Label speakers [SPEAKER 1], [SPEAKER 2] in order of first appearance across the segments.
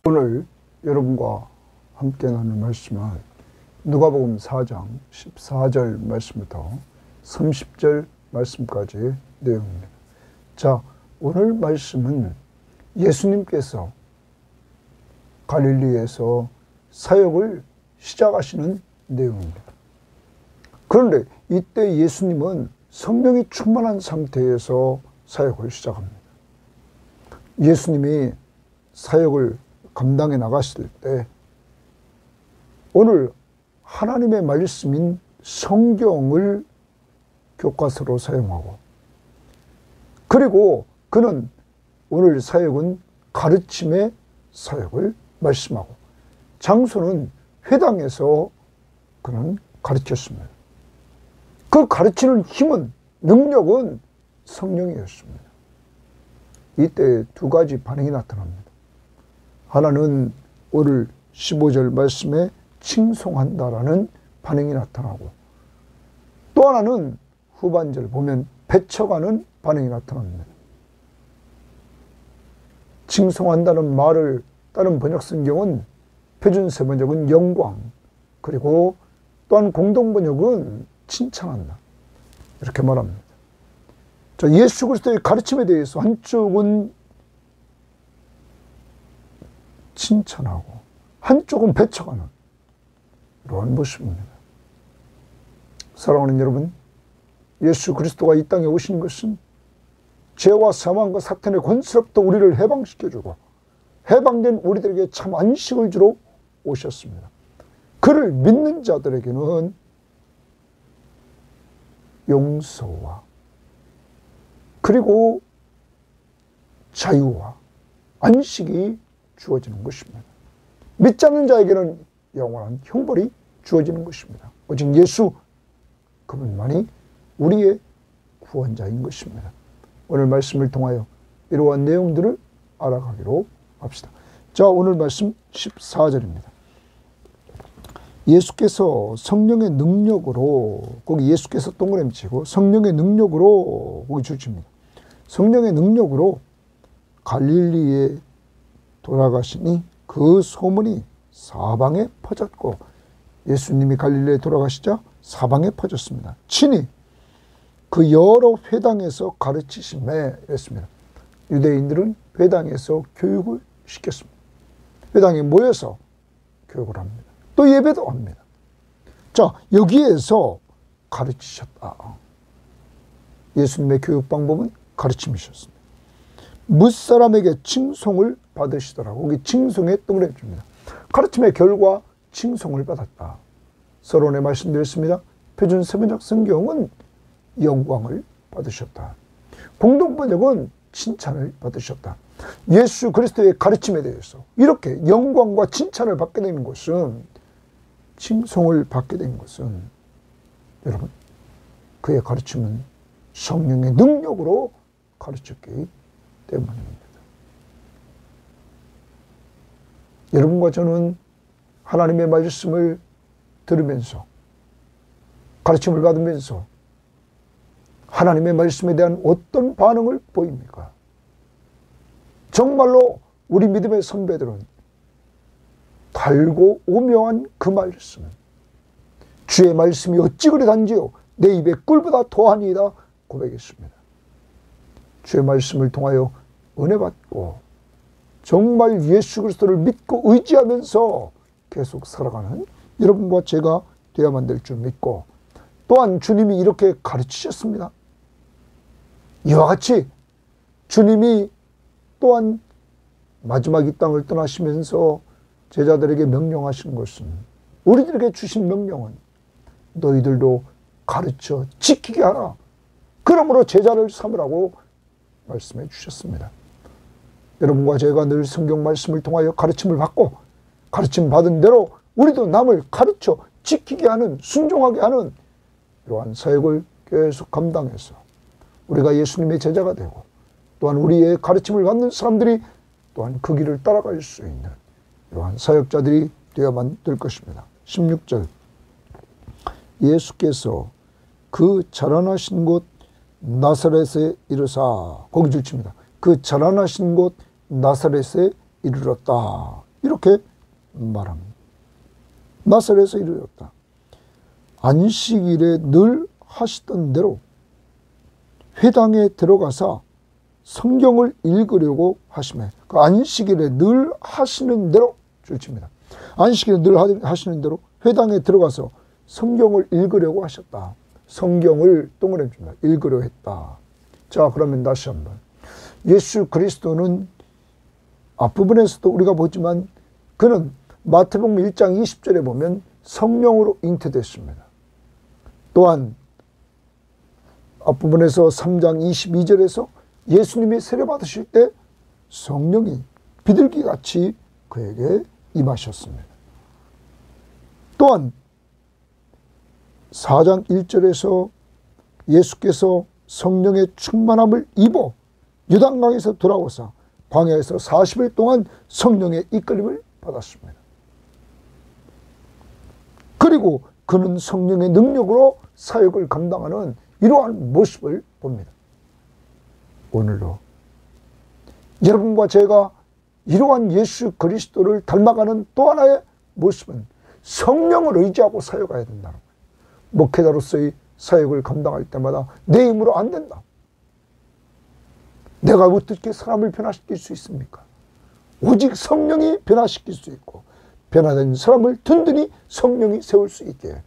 [SPEAKER 1] 오늘 여러분과 함께 나눌 말씀은 누가복음 4장 14절 말씀부터 30절 말씀까지의 내용입니다. 자, 오늘 말씀은 예수님께서 갈릴리에서 사역을 시작하시는 내용입니다. 그런데 이때 예수님은 성령이 충만한 상태에서 사역을 시작합니다. 예수님이 사역을 감당해 나가실 때 오늘 하나님의 말씀인 성경을 교과서로 사용하고, 그리고 그는 오늘 사역은 가르침의 사역을 말씀하고, 장소는 회당에서 그는 가르쳤습니다. 그 가르치는 힘은, 능력은 성령이었습니다. 이때 두 가지 반응이 나타납니다. 하나는 오늘 15절 말씀에 칭송한다라는 반응이 나타나고, 또 하나는 후반절 보면 배쳐가는 반응이 나타납니다. 칭송한다는 말을 다른 번역 성경은, 표준세 번역은 영광, 그리고 또한 공동번역은 칭찬한다, 이렇게 말합니다. 자, 예수 그리스도의 가르침에 대해서 한쪽은 칭찬하고 한쪽은 배쳐가는 이러한 모습입니다. 사랑하는 여러분, 예수 그리스도가 이 땅에 오신 것은 죄와 사망과 사탄의 권세로부터 우리를 해방시켜주고, 해방된 우리들에게 참 안식을 주러 오셨습니다. 그를 믿는 자들에게는 용서와 그리고 자유와 안식이 주어지는 것입니다. 믿지 않는 자에게는 영원한 형벌이 주어지는 것입니다. 오직 예수, 그분만이 우리의 구원자인 것입니다. 오늘 말씀을 통하여 이러한 내용들을 알아가기로 합시다. 자, 오늘 말씀 14절입니다. 예수께서 성령의 능력으로, 거기 예수께서 동그라미 치고 성령의 능력으로 거기 줄칩니다. 성령의 능력으로 갈릴리에 돌아가시니 그 소문이 사방에 퍼졌고, 예수님이 갈릴리에 돌아가시자 사방에 퍼졌습니다. 친히 그 여러 회당에서 가르치심에 이랬습니다. 유대인들은 회당에서 교육을 시켰습니다. 회당에 모여서 교육을 합니다. 또 예배도 합니다. 자, 여기에서 가르치셨다. 예수님의 교육 방법은 가르침이셨습니다. 무사람에게 칭송을 받으시더라고. 거기 칭송에 동그라미 줍니다. 가르침의 결과 칭송을 받았다. 서론에 말씀드렸습니다. 표준 세번역 성경은 영광을 받으셨다. 공동번역은 칭찬을 받으셨다. 예수 그리스도의 가르침에 대해서 이렇게 영광과 칭찬을 받게 되는 것은, 칭송을 받게 된 것은, 여러분, 그의 가르침은 성령의 능력으로 가르쳤기 때문입니다. 여러분과 저는 하나님의 말씀을 들으면서, 가르침을 받으면서 하나님의 말씀에 대한 어떤 반응을 보입니까? 정말로 우리 믿음의 선배들은 달고 오묘한 그 말씀, 주의 말씀이 어찌 그리 단지요 내 입에 꿀보다 더하니이다 고백했습니다. 주의 말씀을 통하여 은혜 받고 정말 예수 그리스도를 믿고 의지하면서 계속 살아가는 여러분과 제가 되어야만 될 줄 믿고, 또한 주님이 이렇게 가르치셨습니다. 이와 같이 주님이 또한 마지막 이 땅을 떠나시면서 제자들에게 명령하신 것은, 우리들에게 주신 명령은 너희들도 가르쳐 지키게 하라. 그러므로 제자를 삼으라고 말씀해 주셨습니다. 여러분과 제가 늘 성경 말씀을 통하여 가르침을 받고, 가르침 받은 대로 우리도 남을 가르쳐 지키게 하는, 순종하게 하는 이러한 사역을 계속 감당해서 우리가 예수님의 제자가 되고, 또한 우리의 가르침을 받는 사람들이 또한 그 길을 따라갈 수 있는 이러한 사역자들이 되어야만 될 것입니다. 16절, 예수께서 그 자라나신 곳 나사렛에 이르사, 거기 줄칩니다. 그 자라나신 곳 나사렛에 이르렀다. 이렇게 말합니다. 나사렛에서 이르렀다. 안식일에 늘 하시던 대로 회당에 들어가서 성경을 읽으려고 하시며, 그 안식일에 늘 하시는 대로 줄칩니다. 안식일에 늘 하시는 대로 회당에 들어가서 성경을 읽으려고 하셨다. 성경을 동그라미 줍니다. 읽으려 했다. 자, 그러면 다시 한번. 예수 그리스도는 앞부분에서도 우리가 보지만 그는 마태복음 1장 20절에 보면 성령으로 잉태됐습니다. 또한 앞부분에서 3장 22절에서 예수님이 세례받으실 때 성령이 비둘기같이 그에게 임하셨습니다. 또한 4장 1절에서 예수께서 성령의 충만함을 입어 요단강에서 돌아오사 광야에서 40일 동안 성령의 이끌림을 받았습니다. 그리고 그는 성령의 능력으로 사역을 감당하는 이러한 모습을 봅니다. 오늘도 여러분과 제가 이러한 예수 그리스도를 닮아가는 또 하나의 모습은 성령을 의지하고 사역해야 된다는 거예요. 목회자로서의 사역을 감당할 때마다 내 힘으로 안 된다. 내가 어떻게 사람을 변화시킬 수 있습니까? 오직 성령이 변화시킬 수 있고 변화된 사람을 든든히 성령이 세울 수 있게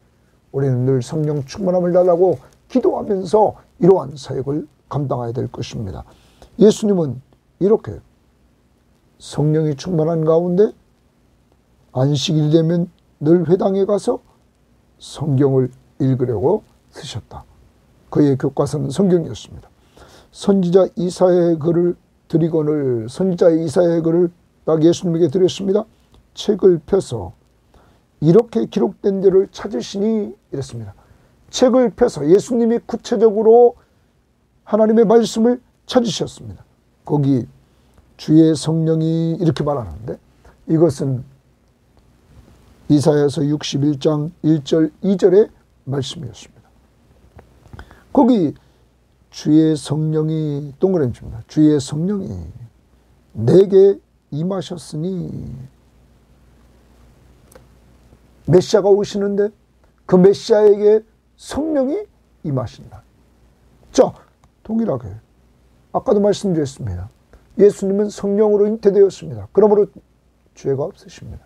[SPEAKER 1] 우리는 늘 성령 충만함을 달라고 기도하면서 이러한 사역을 감당해야 될 것입니다. 예수님은 이렇게 성령이 충만한 가운데 안식일 되면 늘 회당에 가서 성경을 읽으려고 쓰셨다. 그의 교과서는 성경이었습니다. 선지자 이사야의 글을 드리거늘 선지자 이사야의 글을 딱 예수님에게 드렸습니다. 책을 펴서 이렇게 기록된 데를 찾으시니 이랬습니다. 책을 펴서 예수님이 구체적으로 하나님의 말씀을 찾으셨습니다. 거기 주의 성령이 이렇게 말하는데 이것은 이사야서 61장 1절 2절의 말씀이었습니다. 거기 주의 성령이 동그라미 칩니다. 주의 성령이 내게 임하셨으니 메시아가 오시는데 그 메시아에게 성령이 임하신다. 자, 동일하게 아까도 말씀드렸습니다. 예수님은 성령으로 잉태되었습니다. 그러므로 죄가 없으십니다.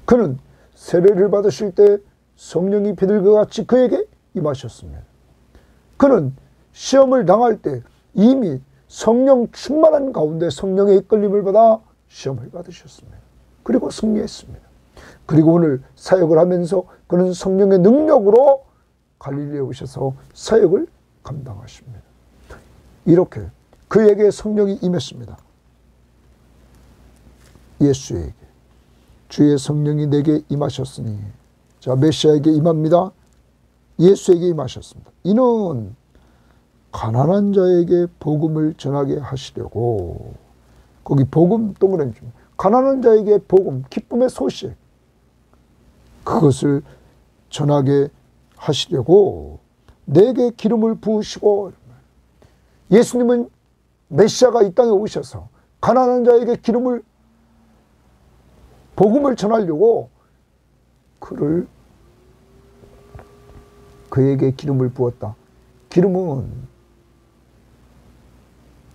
[SPEAKER 1] 그는 세례를 받으실 때 성령이 비둘기같이 그에게 임하셨습니다. 그는 시험을 당할 때 이미 성령 충만한 가운데 성령의 이끌림을 받아 시험을 받으셨습니다. 그리고 승리했습니다. 그리고 오늘 사역을 하면서 그는 성령의 능력으로 갈릴리에 오셔서 사역을 감당하십니다. 이렇게 그에게 성령이 임했습니다. 예수에게 주의 성령이 내게 임하셨으니 자 메시아에게 임합니다. 예수에게 임하셨습니다. 이는 가난한 자에게 복음을 전하게 하시려고 거기 복음 동그라미 줍니다. 가난한 자에게 복음 기쁨의 소식 그것을 전하게 하시려고 내게 기름을 부으시고 예수님은 메시아가 이 땅에 오셔서 가난한 자에게 복음을 전하려고 그에게 기름을 부었다. 기름은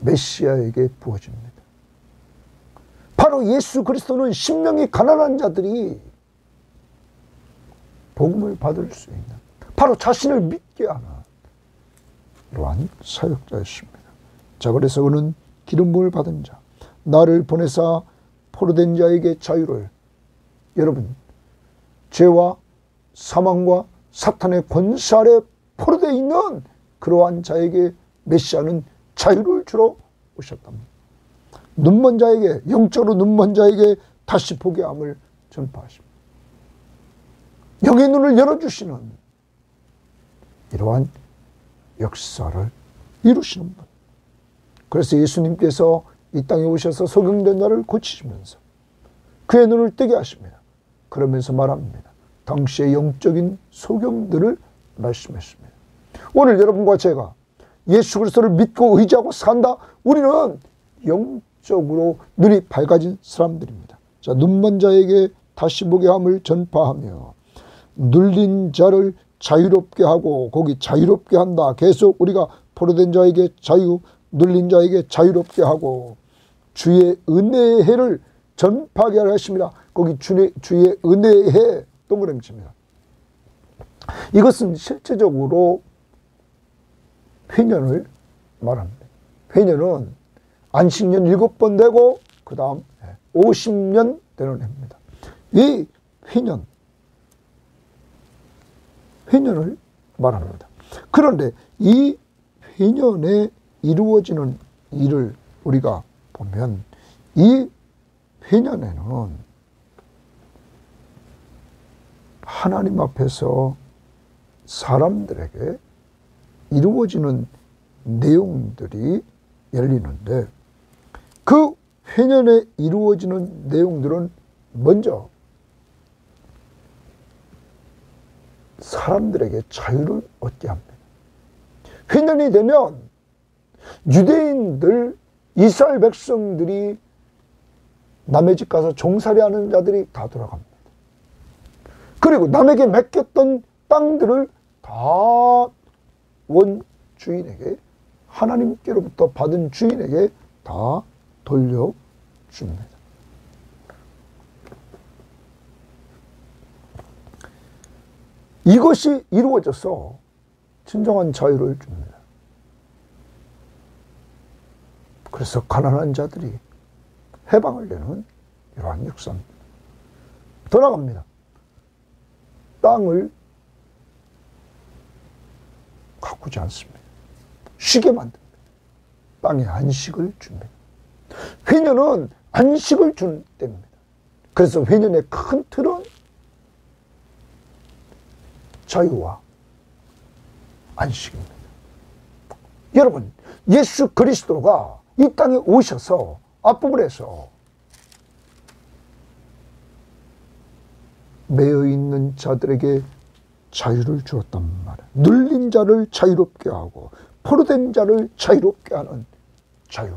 [SPEAKER 1] 메시아에게 부어집니다. 바로 예수 그리스도는 심령이 가난한 자들이 복음을 받을 수 있는 바로 자신을 믿게 하는 이러한 사역자였습니다. 자, 그래서 그는 기름 부음을 받은 자 나를 보내사 포로된 자에게 자유를 여러분 죄와 사망과 사탄의 권세 아래 포로되어 있는 그러한 자에게 메시아는 자유를 주러 오셨답니다. 눈먼 자에게 영적으로 눈먼 자에게 다시 보게 함을 전파하십니다. 영의 눈을 열어주시는 이러한 역사를 이루시는 분. 그래서 예수님께서 이 땅에 오셔서 소경된 자를 고치시면서 그의 눈을 뜨게 하십니다. 그러면서 말합니다. 당시의 영적인 소경들을 말씀했습니다. 오늘 여러분과 제가 예수 그리스도를 믿고 의지하고 산다. 우리는 영적으로 눈이 밝아진 사람들입니다. 자, 눈먼 자에게 다시 보게 함을 전파하며 눌린 자를 자유롭게 하고, 거기 자유롭게 한다. 계속 우리가 포로된 자에게 자유, 눌린 자에게 자유롭게 하고 주의 은혜의 해를 전파하게 하십니다. 거기 주의 은혜의 해 동그라미 칩니다. 이것은 실제적으로 회년을 말합니다. 회년은 안식년 7번 되고 그 다음 50년 되는 해입니다. 이 회년을 말합니다. 그런데 이 회년에 이루어지는 일을 우리가 보면 이 회년에는 하나님 앞에서 사람들에게 이루어지는 내용들이 열리는데, 그 회년에 이루어지는 내용들은 먼저 사람들에게 자유를 얻게 합니다. 회년이 되면 유대인들, 이스라엘 백성들이 남의 집 가서 종살이 하는 자들이 다 돌아갑니다. 그리고 남에게 맡겼던 땅들을 다 원주인에게, 하나님께로부터 받은 주인에게 다 돌려줍니다. 이것이 이루어져서 진정한 자유를 줍니다. 그래서 가난한 자들이 해방을 내는 이러한 역사입니다. 더 나갑니다. 땅을 가꾸지 않습니다. 쉬게 만듭니다. 땅에 안식을 줍니다. 회년은 안식을 주는 때입니다. 그래서 회년의 큰 틀은 자유와 안식입니다. 여러분, 예수 그리스도가 이 땅에 오셔서 앞부분에서 매여 있는 자들에게 자유를 주었단 말이에요. 눌린 자를 자유롭게 하고 포로된 자를 자유롭게 하는 자유.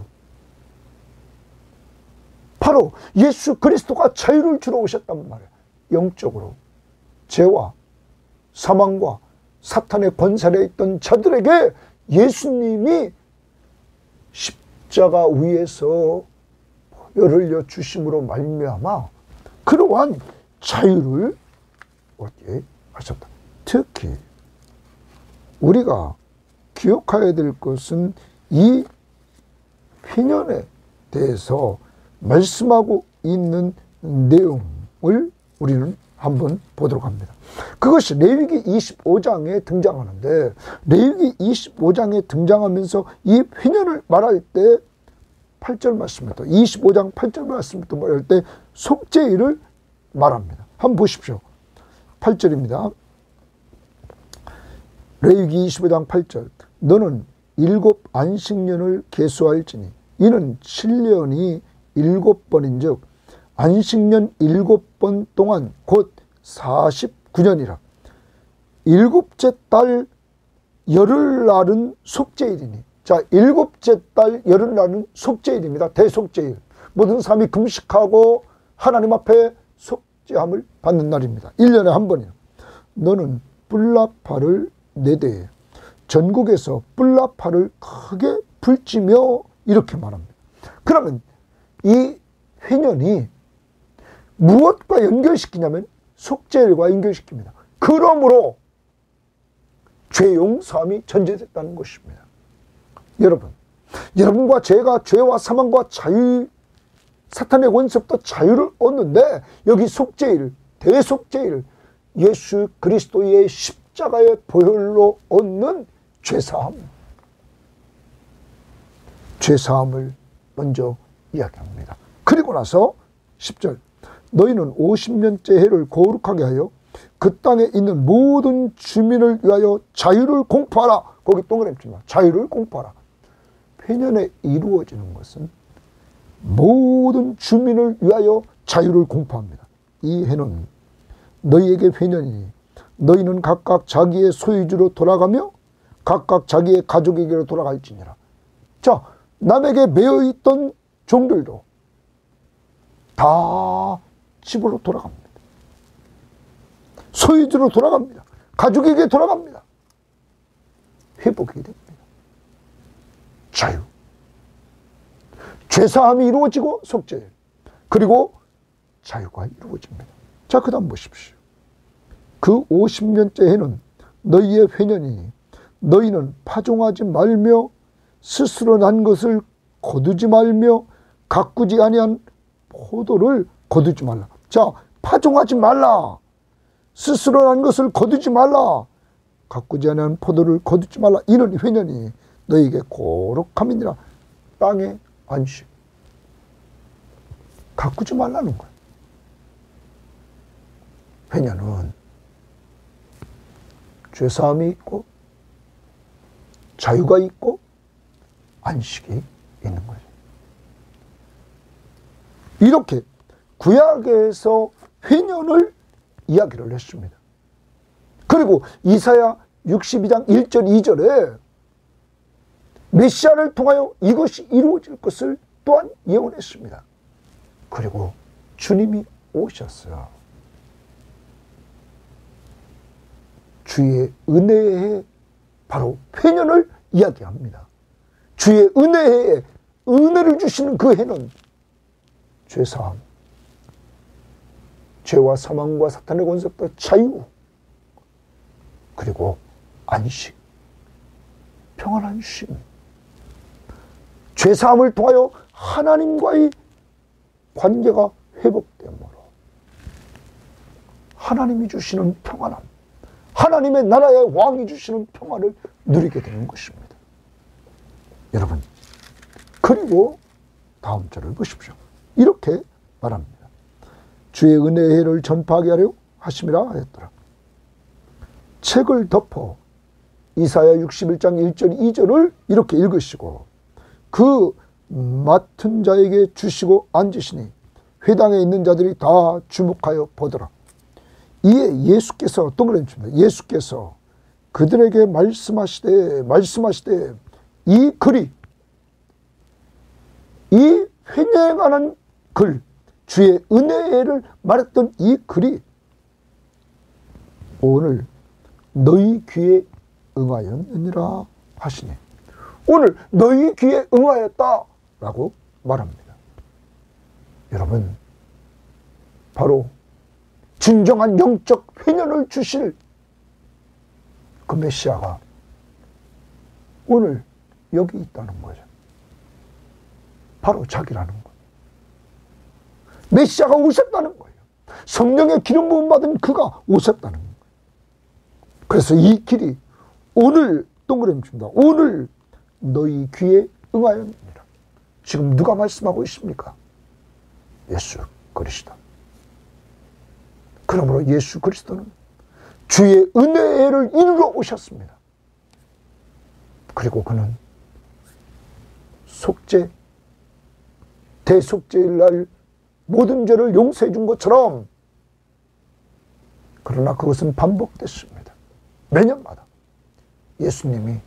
[SPEAKER 1] 바로 예수 그리스도가 자유를 주러 오셨단 말이에요. 영적으로 죄와 사망과 사탄의 권세에 있던 자들에게 예수님이 십자가 위에서 혈을 흘려 주심으로 말미암아 그러한 자유를 얻게 하셨다. 특히 우리가 기억해야 될 것은 이 회년에 대해서 말씀하고 있는 내용을 우리는 한번 보도록 합니다. 그것이 레위기 25장에 등장하는데, 레위기 25장에 등장하면서 이 회년을 말할 때 8절 말씀부터, 25장 8절 말씀부터 말할 때 속죄일을 말합니다. 한번 보십시오. 8절입니다. 레위기 25장 8절. 너는 7 안식년을 계수할지니 이는 7년이 7번인즉 안식년 7번 동안 곧 49년이라. 7째 달 열흘날은 속죄일이니. 자, 7째 달 열흘날은 속죄일입니다. 대속죄일. 모든 사람이 금식하고 하나님 앞에 속죄함을 받는 날입니다. 1년에 한 번이요. 너는 뿔나팔을 4대 전국에서 뿔나팔을 크게 불지며 이렇게 말합니다. 그러면 이 회년이 무엇과 연결시키냐면 속죄일과 연결시킵니다. 그러므로 죄 용서함이 전제됐다는 것입니다. 여러분과 제가 죄와 사망과 자유, 사탄의 권세부터 자유를 얻는데, 여기 속죄일, 대속죄일, 예수 그리스도의 십자가의 보혈로 얻는 죄사함을 먼저 이야기합니다. 그리고 나서 10절. 너희는 50년째 해를 거룩하게 하여 그 땅에 있는 모든 주민을 위하여 자유를 공포하라. 거기 동그라미 칩니다. 자유를 공포하라. 회년에 이루어지는 것은 모든 주민을 위하여 자유를 공포합니다. 이 해는 너희에게 회년이니 너희는 각각 자기의 소유주로 돌아가며 각각 자기의 가족에게로 돌아갈지니라. 자, 남에게 매여있던 종들도 다 집으로 돌아갑니다. 소유주로 돌아갑니다. 가족에게 돌아갑니다. 회복이 됩니다. 자유. 죄사함이 이루어지고 속죄. 그리고 자유가 이루어집니다. 자, 그 다음 보십시오. 그 50년째 해는 너희의 회년이니 너희는 파종하지 말며 스스로 난 것을 거두지 말며 가꾸지 아니한 포도를 거두지 말라. 자, 파종하지 말라. 스스로 난 것을 거두지 말라. 가꾸지 아니한 포도를 거두지 말라. 이는 회년이 너희에게 거룩함이니라. 땅의 안식. 가꾸지 말라는 거예요. 회년은 죄사함이 있고 자유가 있고 안식이 있는 거죠. 이렇게 구약에서 회년을 이야기를 했습니다. 그리고 이사야 62장 1절 2절에 메시아를 통하여 이것이 이루어질 것을 또한 예언했습니다. 그리고 주님이 오셨어요. 주의 은혜의 바로 회년을 이야기합니다. 주의 은혜에 은혜를 주시는 그 해는 죄사함, 죄와 사망과 사탄의 권세부터 자유, 그리고 안식, 평안한 쉼, 죄사함을 통하여 하나님과의 관계가 회복되므로 하나님이 주시는 평안함, 하나님의 나라의 왕이 주시는 평안을 누리게 되는 것입니다. 여러분, 그리고 다음 절을 보십시오. 이렇게 말합니다. 주의 은혜의 해를 전파하게 하려 하심이라 하였더라. 책을 덮어 이사야 61장 1절 2절을 이렇게 읽으시고 그 맡은 자에게 주시고 앉으시니 회당에 있는 자들이 다 주목하여 보더라. 이에 예수께서 동그라미 칩니다. 예수께서 그들에게 말씀하시되 이 글이, 이 회개에 관한 글, 주의 은혜를 말했던 이 글이 오늘 너희 귀에 응하였느니라 하시네. 오늘 너희 귀에 응하였다라고 말합니다. 여러분, 바로 진정한 영적 회년을 주실 그 메시아가 오늘 여기 있다는 거죠. 바로 자기라는 거예요. 메시아가 오셨다는 거예요. 성령의 기름 부음 받은 그가 오셨다는 거예요. 그래서 이 길이 오늘 동그라미 칩니다. 오늘 너희 귀에 응하였느니라. 지금 누가 말씀하고 있습니까? 예수 그리스도. 그러므로 예수 그리스도는 주의 은혜를 이루러 오셨습니다. 그리고 그는 속죄, 대속죄일 날 모든 죄를 용서해 준 것처럼, 그러나 그것은 반복됐습니다. 매년마다 예수님이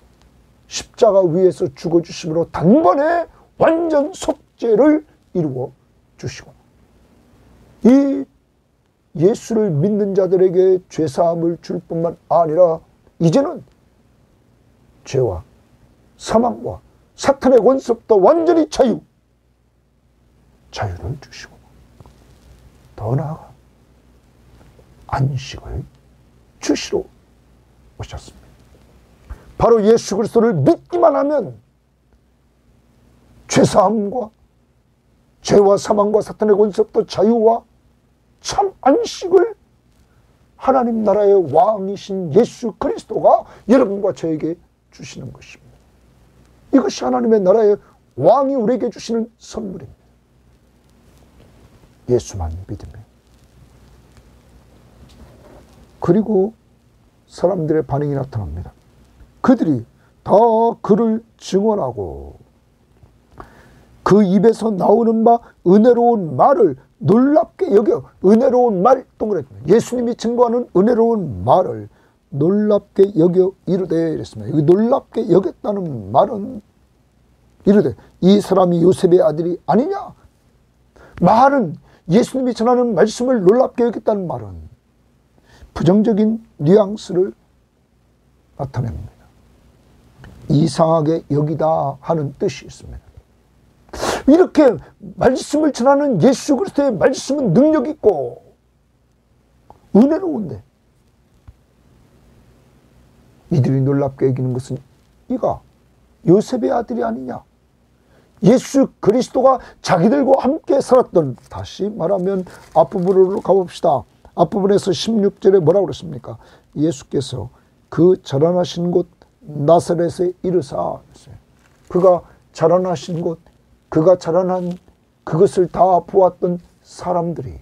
[SPEAKER 1] 십자가 위에서 죽어주심으로 단번에 완전 속죄를 이루어 주시고, 이 예수를 믿는 자들에게 죄사함을 줄 뿐만 아니라 이제는 죄와 사망과 사탄의 권세부터 완전히 자유를 주시고, 더 나아가 안식을 주시러 오셨습니다. 바로 예수 그리스도를 믿기만 하면 죄사함과 죄와 사망과 사탄의 권세부터 자유와 참 안식을 하나님 나라의 왕이신 예수 그리스도가 여러분과 저에게 주시는 것입니다. 이것이 하나님의 나라의 왕이 우리에게 주시는 선물입니다. 예수만 믿으면. 그리고 사람들의 반응이 나타납니다. 그들이 다 그를 증언하고 그 입에서 나오는 바 은혜로운 말을 놀랍게 여겨. 은혜로운 말, 동그라미. 예수님이 증거하는 은혜로운 말을 놀랍게 여겨 이르되 이랬습니다. 여기 놀랍게 여겼다는 말은 이르되 이 사람이 요셉의 아들이 아니냐? 말은 예수님이 전하는 말씀을 놀랍게 여겼다는 말은 부정적인 뉘앙스를 나타냅니다. 이상하게 여기다 하는 뜻이 있습니다. 이렇게 말씀을 전하는 예수 그리스도의 말씀은 능력 있고 은혜로운데 이들이 놀랍게 여기는 것은 이가 요셉의 아들이 아니냐. 예수 그리스도가 자기들과 함께 살았던, 다시 말하면 앞부분으로 가봅시다. 앞부분에서 16절에 뭐라고 그랬습니까? 예수께서 그 자라나신 곳 나사렛에 이르사, 그가 자라나신 곳, 그가 자라난 그것을 다 보았던 사람들이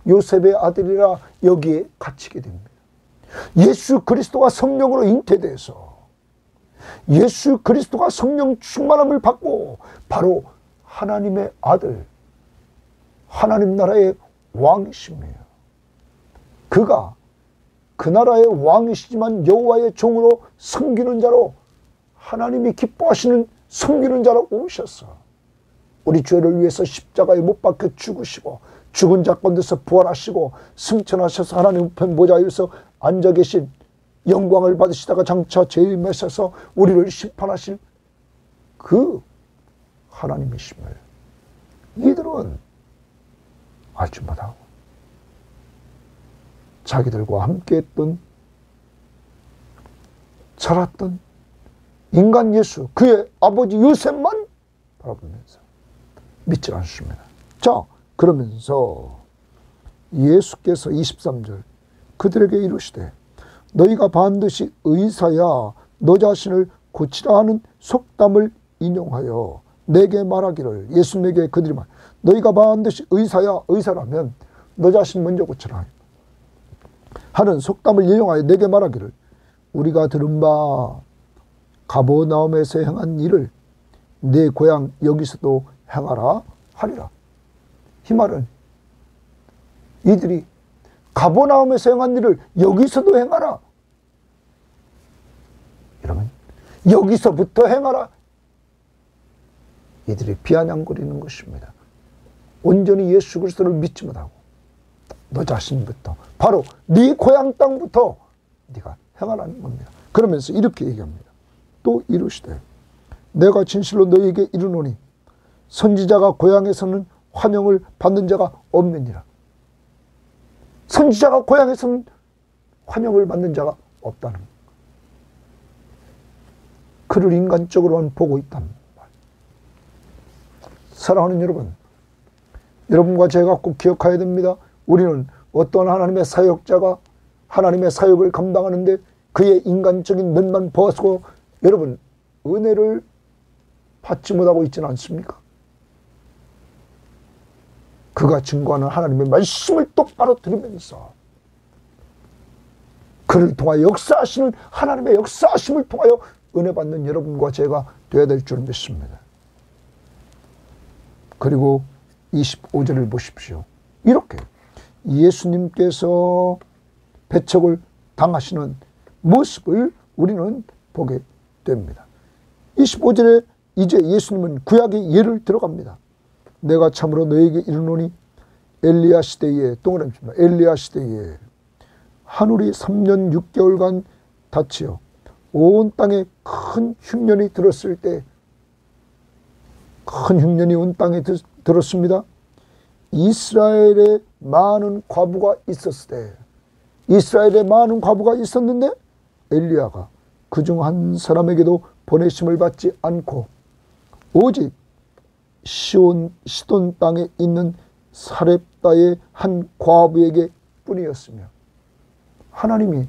[SPEAKER 1] 요셉의 아들이라 여기에 갇히게 됩니다. 예수 그리스도가 성령으로 잉태돼서 예수 그리스도가 성령 충만함을 받고 바로 하나님의 아들, 하나님 나라의 왕이십니다. 그가 그 나라의 왕이시지만 여호와의 종으로 섬기는 자로, 하나님이 기뻐하시는 섬기는 자로 오셨어. 우리 죄를 위해서 십자가에 못 박혀 죽으시고 죽은 자 가운데서 부활하시고 승천하셔서 하나님 우편 보좌에서 앉아 계신, 영광을 받으시다가 장차 재림하셔서 우리를 심판하실 그 하나님이심을 이들은 알지 못하고 자기들과 함께했던, 자랐던 인간 예수, 그의 아버지 요셉만 바라보면서 믿지 않습니다. 자, 그러면서 예수께서 23절 그들에게 이르시되 너희가 반드시 의사야 너 자신을 고치라 하는 속담을 인용하여 내게 말하기를, 예수님에게 그들이 말, 너희가 반드시 의사야, 의사라면 너 자신 먼저 고쳐라 하는 속담을 인용하여 내게 말하기를, 우리가 들은 바 가버나움에서 행한 일을 내 고향 여기서도 행하라 하리라. 이 말은 이들이 가버나움에서 행한 일을 여기서도 행하라, 이러면 여기서부터 행하라, 이들이 비아냥거리는 것입니다. 온전히 예수 그리스도를 믿지 못하고 너 자신부터, 바로 네 고향 땅부터 네가 행하라는 겁니다. 그러면서 이렇게 얘기합니다. 또 이르시되 내가 진실로 너희에게 이르노니 선지자가 고향에서는 환영을 받는 자가 없느니라. 선지자가 고향에서는 환영을 받는 자가 없다는 것. 그를 인간적으로만 보고 있단 말. 사랑하는 여러분, 여러분과 제가 꼭 기억해야 됩니다. 우리는 어떤 하나님의 사역자가 하나님의 사역을 감당하는데 그의 인간적인 면만 보아서 여러분 은혜를 받지 못하고 있지는 않습니까? 그가 증거하는 하나님의 말씀을 똑바로 들으면서 그를 통하여 역사하시는 하나님의 역사하심을 통하여 은혜 받는 여러분과 제가 되어야 될 줄 믿습니다. 그리고 25절을 보십시오. 이렇게 예수님께서 배척을 당하시는 모습을 우리는 보게 됩니다. 25절에 이제 예수님은 구약의 예를 들어갑니다. 내가 참으로 너에게 이르노니 엘리야 시대에, 동그라미 칩니다. 엘리야 시대에 하늘이 3년 6개월간 닫히어 온 땅에 큰 흉년이 들었을 때, 큰 흉년이 온 땅에 들었습니다. 이스라엘에 많은 과부가 있었을 때, 이스라엘에 많은 과부가 있었는데 엘리야가 그중 한 사람에게도 보내심을 받지 않고 오직 시돈 땅에 있는 사렙다의 한 과부에게 뿐이었으며, 하나님이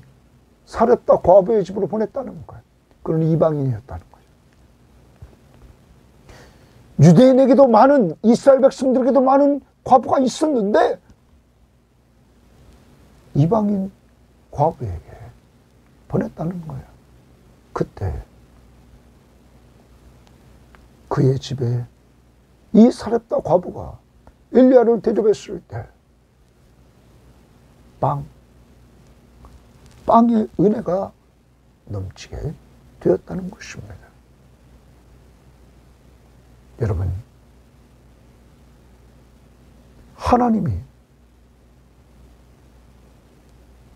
[SPEAKER 1] 사렙다 과부의 집으로 보냈다는 거예요. 그런 이방인이었다는 거예요. 유대인에게도 많은, 이스라엘 백성들에게도 많은 과부가 있었는데 이방인 과부에게 보냈다는 거예요. 그때 그의 집에 이 사렙다 과부가 엘리야를 대접했을 때 빵의 은혜가 넘치게 되었다는 것입니다. 여러분, 하나님이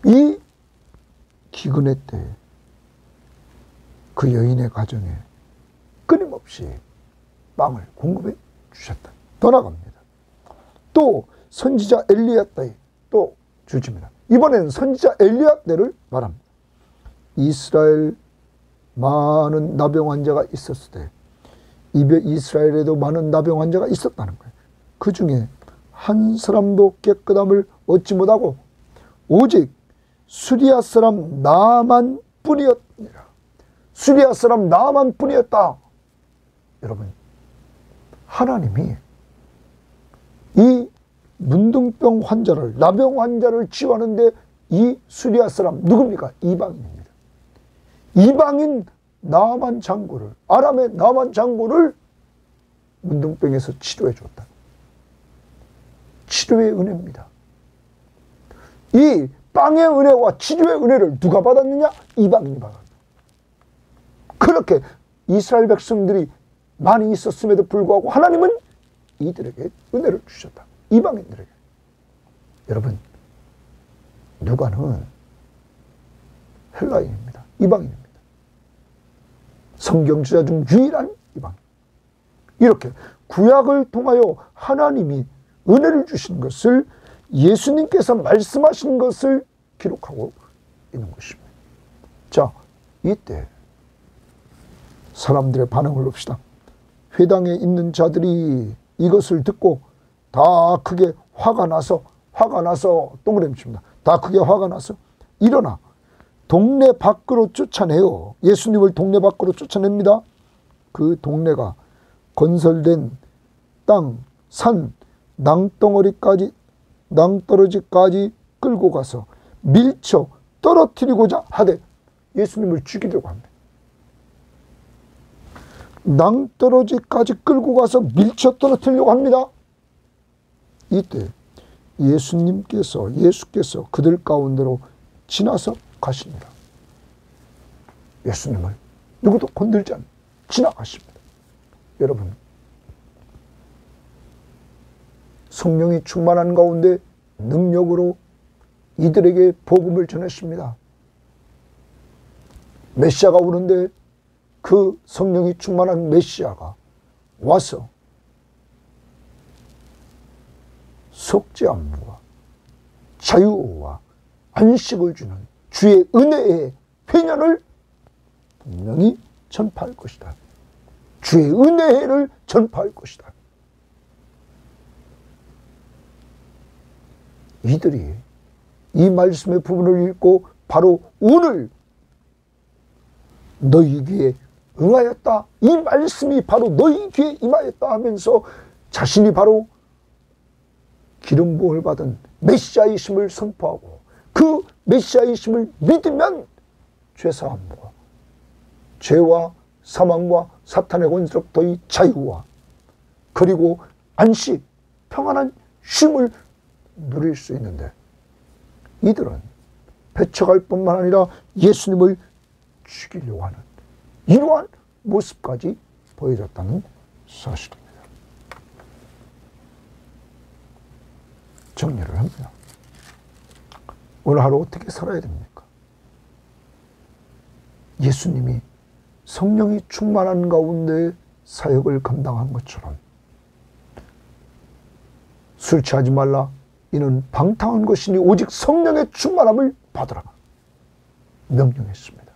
[SPEAKER 1] 이 기근의 때에 그 여인의 가정에 끊임없이 빵을 공급해 주셨다. 더 나갑니다. 또 선지자 엘리야 때에 또 주십니다. 이번에는 선지자 엘리야 때를 말합니다. 이스라엘 많은 나병 환자가 있었을 때 이스라엘에도 많은 나병 환자가 있었다는 거예요. 그 중에 한 사람도 깨끗함을 얻지 못하고 오직 수리아 사람 나만 뿐이었니라. 수리아 사람 나만 뿐이었다. 여러분, 하나님이 이 문둥병 환자를, 나병 환자를 치유하는데 이 수리아 사람 누굽니까? 이방인입니다. 이방인 나만 장군을, 아람의 나만 장군을 문둥병에서 치료해 줬다. 치료의 은혜입니다. 이 빵의 은혜와 치료의 은혜를 누가 받았느냐? 이방인이 받았다. 그렇게 이스라엘 백성들이 많이 있었음에도 불구하고 하나님은 이들에게 은혜를 주셨다. 이방인들에게. 여러분, 누가는 헬라인입니다. 이방인입니다. 성경주자 중 유일한 이방인. 이렇게 구약을 통하여 하나님이 은혜를 주신 것을 예수님께서 말씀하신 것을 기록하고 있는 것입니다. 자, 이때 사람들의 반응을 봅시다. 회당에 있는 자들이 이것을 듣고 다 크게 화가 나서 동그라미 칩니다. 다 크게 화가 나서 일어나 동네 밖으로 쫓아내요. 예수님을 동네 밖으로 쫓아냅니다. 그 동네가 건설된 땅, 산, 낭떠러지까지 끌고 가서 밀쳐 떨어뜨리고자 하되 예수님을 죽이려고 합니다. 낭떠러지까지 끌고 가서 밀쳐 떨어뜨리려고 합니다. 이때 예수께서 그들 가운데로 지나서 가십니다. 예수님을 누구도 건들지 않고 지나가십니다. 여러분, 성령이 충만한 가운데 능력으로 이들에게 복음을 전했습니다. 메시아가 오는데 그 성령이 충만한 메시아가 와서 속죄함과 자유와 안식을 주는 주의 은혜의 회년을 분명히 전파할 것이다. 주의 은혜를 전파할 것이다. 이들이 이 말씀의 부분을 읽고 바로 오늘 너희 귀에 응하였다. 이 말씀이 바로 너희 귀에 임하였다 하면서 자신이 바로 기름 부음을 받은 메시아이심을 선포하고 그 메시아이심을 믿으면 죄사함과 죄와 사망과 사탄의 권세로부터의 자유와 그리고 안식, 평안한 쉼을 누릴 수 있는데 이들은 배척할 뿐만 아니라 예수님을 죽이려고 하는 이러한 모습까지 보여줬다는 사실입니다. 정리를 합니다. 오늘 하루 어떻게 살아야 됩니까? 예수님이 성령이 충만한 가운데 사역을 감당한 것처럼 술 취하지 말라 이는 방탕한 것이니 오직 성령의 충만함을 받으라 명령했습니다.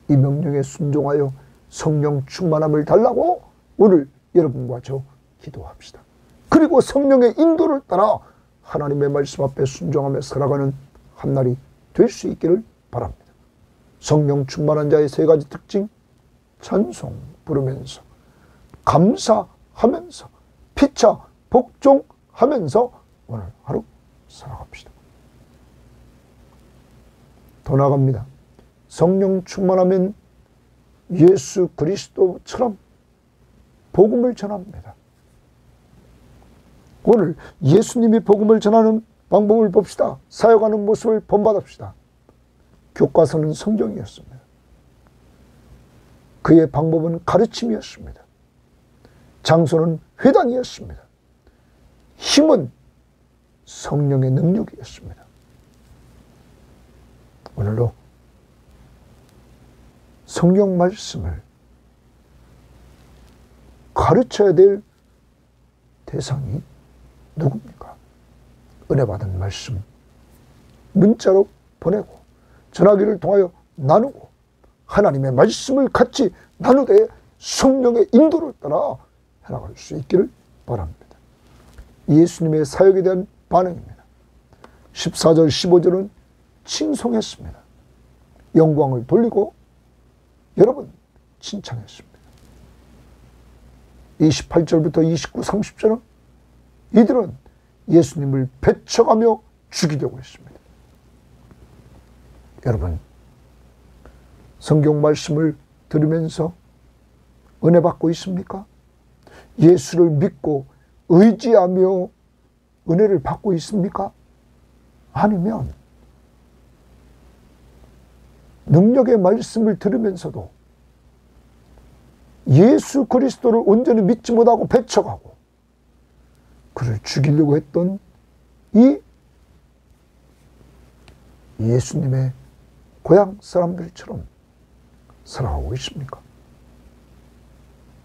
[SPEAKER 1] 이 명령에 순종하여 성령 충만함을 달라고 오늘 여러분과 저 기도합시다. 그리고 성령의 인도를 따라 하나님의 말씀 앞에 순종하며 살아가는 한날이 될 수 있기를 바랍니다. 성령 충만한 자의 세 가지 특징, 찬송 부르면서 감사하면서 피차 복종하면서 오늘 하루 살아갑시다. 더 나아갑니다. 성령 충만하면 예수 그리스도처럼 복음을 전합니다. 오늘 예수님이 복음을 전하는 방법을 봅시다. 사역하는 모습을 본받읍시다. 교과서는 성경이었습니다. 그의 방법은 가르침이었습니다. 장소는 회당이었습니다. 힘은 성령의 능력이었습니다. 오늘도 성경 말씀을 가르쳐야 될 대상이 누굽니까? 은혜 받은 말씀 문자로 보내고 전화기를 통하여 나누고 하나님의 말씀을 같이 나누되 성령의 인도를 따라 해나갈 수 있기를 바랍니다. 예수님의 사역에 대한 반응입니다. 14절 15절은 칭송했습니다. 영광을 돌리고 여러분 칭찬했습니다. 28절부터 29, 30절은 이들은 예수님을 배척하며 죽이려고 했습니다. 여러분, 성경 말씀을 들으면서 은혜 받고 있습니까? 예수를 믿고 의지하며 은혜를 받고 있습니까? 아니면 능력의 말씀을 들으면서도 예수 그리스도를 온전히 믿지 못하고 배척하고 그를 죽이려고 했던 이 예수님의 고향 사람들처럼 살아가고 있습니까?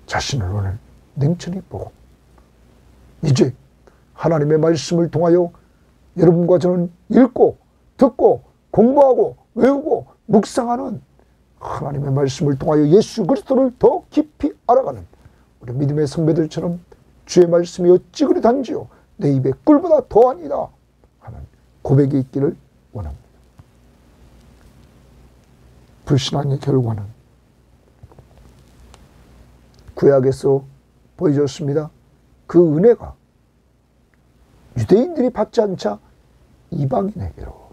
[SPEAKER 1] 자신을 오늘 냉철히 보고 이제 하나님의 말씀을 통하여 여러분과 저는 읽고 듣고 공부하고 외우고 묵상하는 하나님의 말씀을 통하여 예수 그리스도를 더 깊이 알아가는 우리 믿음의 선배들처럼 주의 말씀이 어찌 그리 단지요 내 입에 꿀보다 더하니라 하는 고백이 있기를 원합니다. 불신앙의 결과는 구약에서 보여줬습니다. 그 은혜가 유대인들이 받지 않자 이방인에게로,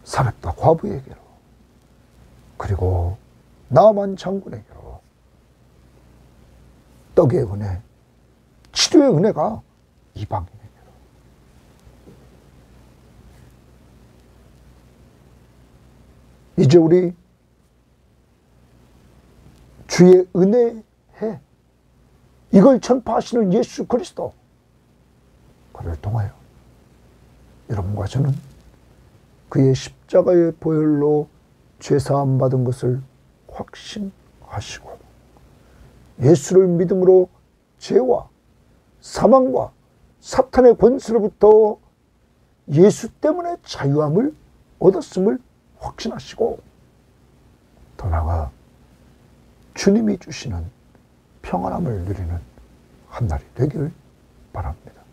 [SPEAKER 1] 사렙과 과부에게로, 그리고 나만 장군에게로 떡의 은혜, 치료의 은혜가 이방인에게로. 이제 우리 주의 은혜해 이걸 전파하시는 예수 그리스도, 그를 통하여 여러분과 저는 그의 십자가의 보혈로 죄사함 받은 것을 확신하시고 예수를 믿음으로 죄와 사망과 사탄의 권세로부터 예수 때문에 자유함을 얻었음을 확신하시고 더 나아가 주님이 주시는 평안함을 누리는 한 날이 되기를 바랍니다.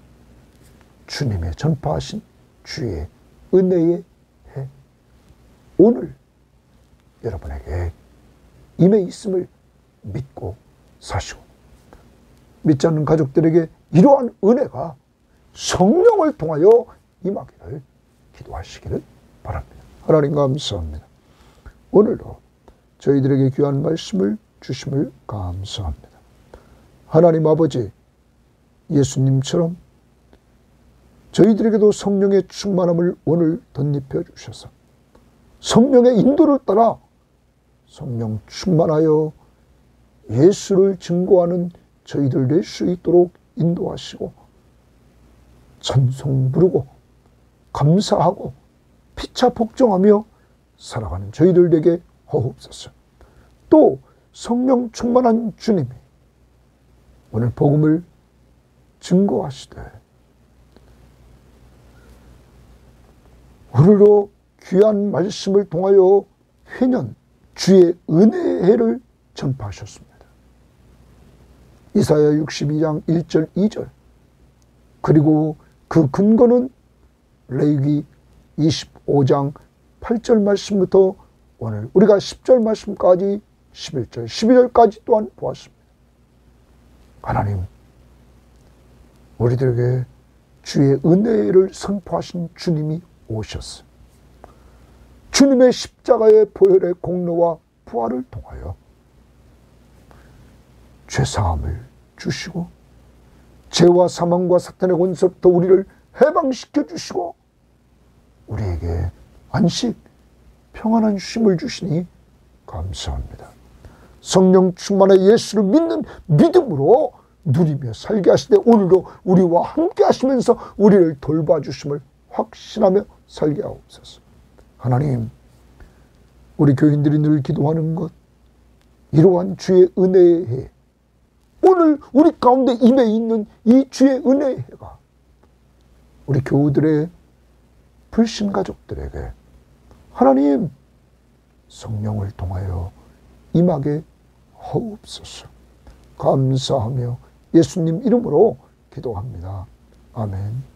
[SPEAKER 1] 주님의 전파하신 주의 은혜의 해 오늘 여러분에게 임해 있음을 믿고 사시고 믿지 않는 가족들에게 이러한 은혜가 성령을 통하여 임하기를 기도하시기를 바랍니다. 하나님 감사합니다. 오늘도 저희들에게 귀한 말씀을 주심을 감사합니다. 하나님 아버지, 예수님처럼 저희들에게도 성령의 충만함을 오늘 덧입혀 주셔서 성령의 인도를 따라 성령 충만하여 예수를 증거하는 저희들 될 수 있도록 인도하시고 찬송 부르고 감사하고 피차 복종하며 살아가는 저희들에게 허옵소서. 또 성령 충만한 주님이 오늘 복음을 증거하시되 오늘도 귀한 말씀을 통하여 회년 주의 은혜의 해를 전파하셨습니다. 이사야 62장 1절 2절 그리고 그 근거는 레위기 25장 8절 말씀부터 오늘 우리가 10절 말씀까지 11절 12절까지 또한 보았습니다. 하나님, 우리들에게 주의 은혜를 선포하신 주님이 오셨어. 주님의 십자가의 보혈의 공로와 부활을 통하여 죄사함을 주시고 죄와 사망과 사탄의 권세로부터 우리를 해방시켜 주시고 우리에게 안식, 평안한 쉼을 주시니 감사합니다. 성령 충만의 예수를 믿는 믿음으로 누리며 살게 하시되 오늘도 우리와 함께 하시면서 우리를 돌봐주심을 확신하며 살게 하옵소서. 하나님, 우리 교인들이 늘 기도하는 것, 이러한 주의 은혜의 해, 오늘 우리 가운데 임해 있는 이 주의 은혜의 해가 우리 교우들의 불신 가족들에게 하나님 성령을 통하여 임하게 하옵소서. 감사하며 예수님 이름으로 기도합니다. 아멘.